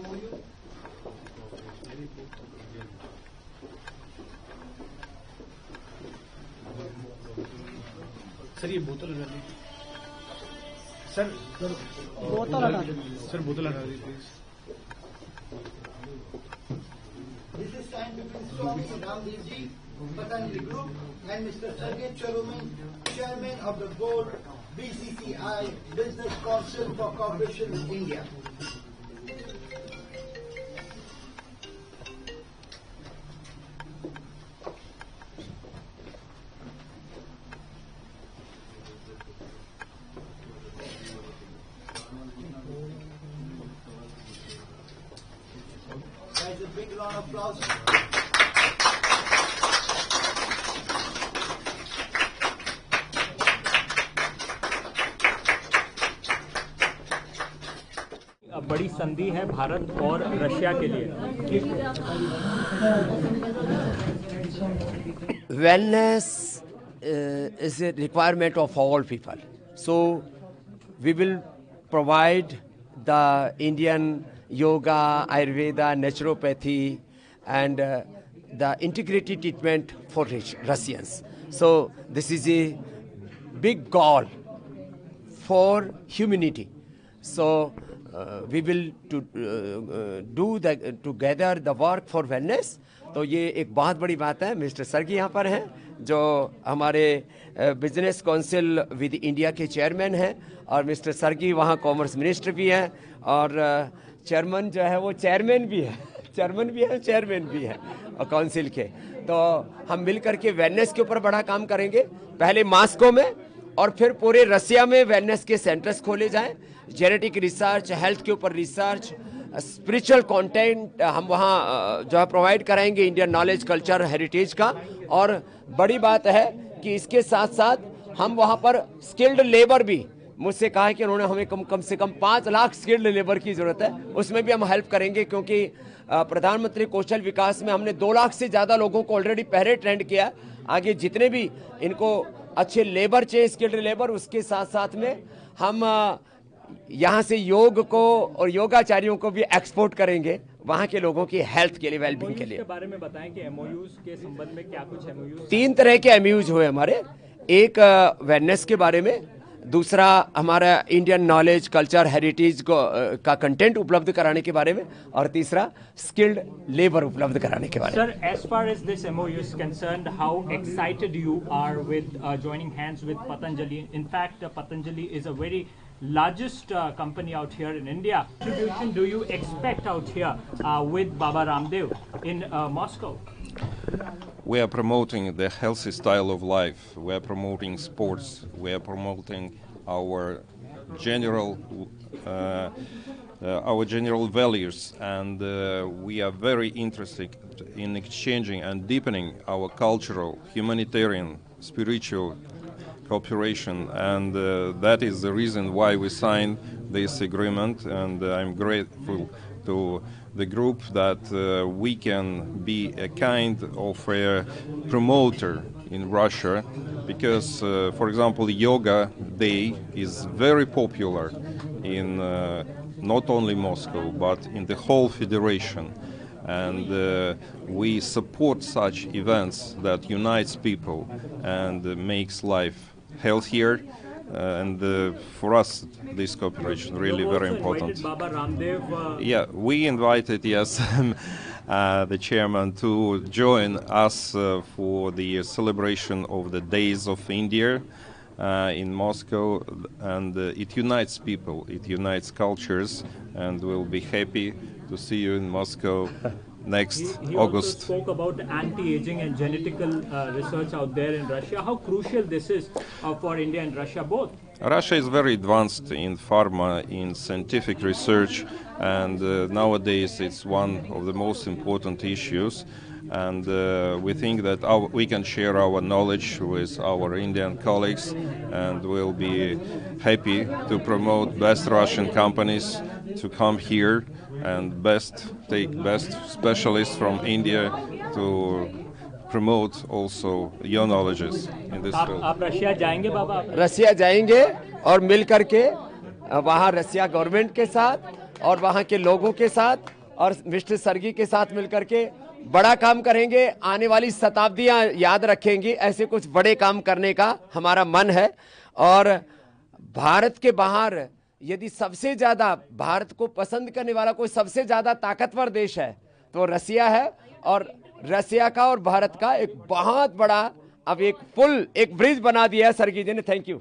MOU? Sir ये बोतल हटा दी सर बोतल हटा दी please This is signed between Swami Ramdevji, Patanjali Group, and Mr. Sergey Charumin, Chairman of the Board, BCCI, Business Council for Cooperation with India. Guys, a big round of applause. बड़ी संधि है भारत और Russia के लिए। Wellness is a requirement of all people. So we will provide the Indian yoga, Ayurveda, naturopathy, and the integrated treatment for Russians. So this is a big goal for humanity. So we will do together the work for wellness. तो ये एक बहुत बड़ी बात है। Mister सरगी यहाँ पर हैं जो हमारे बिजनेस काउंसिल विद इंडिया के चेयरमैन हैं और मिस्टर सरगी वहाँ कॉमर्स मिनिस्टर भी हैं और चेयरमैन जो है वो चेयरमैन भी है चेयरमैन भी है और काउंसिल के। तो हम मिल करके वेलनेस के ऊपर बड़ा काम करेंगे, पहले मॉस्को में और फिर पूरे रसिया में वेलनेस के सेंटर्स खोले जाएं। जेनेटिक रिसर्च, हेल्थ के ऊपर रिसर्च, स्पिरिचुअल कंटेंट हम वहाँ जो है प्रोवाइड कराएंगे, इंडियन नॉलेज, कल्चर, हेरिटेज का। और बड़ी बात है कि इसके साथ साथ हम वहाँ पर स्किल्ड लेबर भी, मुझसे कहा है कि उन्होंने हमें कम से कम 5 लाख स्किल्ड लेबर की ज़रूरत है, उसमें भी हम हेल्प करेंगे क्योंकि प्रधानमंत्री कौशल विकास में हमने 2 लाख से ज़्यादा लोगों को ऑलरेडी पहले ट्रेंड किया। आगे जितने भी इनको अच्छे लेबर चाहिए, स्किल्ड लेबर, उसके साथ साथ में हम यहाँ से योग को और योगाचार्यों को भी एक्सपोर्ट करेंगे वहाँ के लोगों की हेल्थ के लिए, वेलबींग के लिए। के बारे में बताएं कि एमओयूज के संबंध में क्या कुछ एमओयूज? 3 तरह के एमओयूज हुए हमारे। एक वेलनेस के बारे में, दूसरा हमारा इंडियन नॉलेज, कल्चर, हेरिटेज का कंटेंट उपलब्ध कराने के बारे में, और तीसरा स्किल्ड लेबर उपलब्ध कराने के बारे में। Sir, as far as this MOU is concerned, how excited you are with joining hands with Patanjali? In fact, Patanjali is a very largest company out here in India. What contribution do you expect out here with Baba Ramdev in Moscow? We are promoting the healthy style of life. We are promoting sports. We are promoting our general values, and we are very interested in exchanging and deepening our cultural, humanitarian, spiritual cooperation, and that is the reason why we signed this agreement. And I'm grateful to the group that we can be a kind of a promoter in Russia, because, for example, Yoga Day is very popular in not only Moscow but in the whole federation, and we support such events that unites people and makes life healthier. And for us, this cooperation really very important. Baba Ramdev. Yeah, we invited, yes, the chairman to join us for the celebration of the Days of India in Moscow, and it unites people, it unites cultures, and we'll be happy to see you in Moscow next He August. also spoke about anti-aging and genetical research out there in Russia. How crucial this is for India and Russia both? Russia is very advanced in pharma, in scientific research, and nowadays it's one of the most important issues. And we think that we can share our knowledge with our Indian colleagues, and we'll be happy to promote best Russian companies to come here and take best specialists from India to promote also your knowledges in this field. आप Russia जाएंगे बाबा? रसिया जाएंगे और मिल करके वहाँ रसिया government के साथ और वहाँ के लोगों के साथ और मिस्टर सर्गी के साथ मिलकर के बड़ा काम करेंगे। आने वाली शताब्दियाँ याद रखेंगी। ऐसे कुछ बड़े काम करने का हमारा मन है। और भारत के बाहर यदि सबसे ज़्यादा भारत को पसंद करने वाला कोई सबसे ज़्यादा ताकतवर देश है तो रसिया है। और रसिया का और भारत का एक बहुत बड़ा अब एक पुल, एक ब्रिज बना दिया है सर्गी जी ने। Thank you.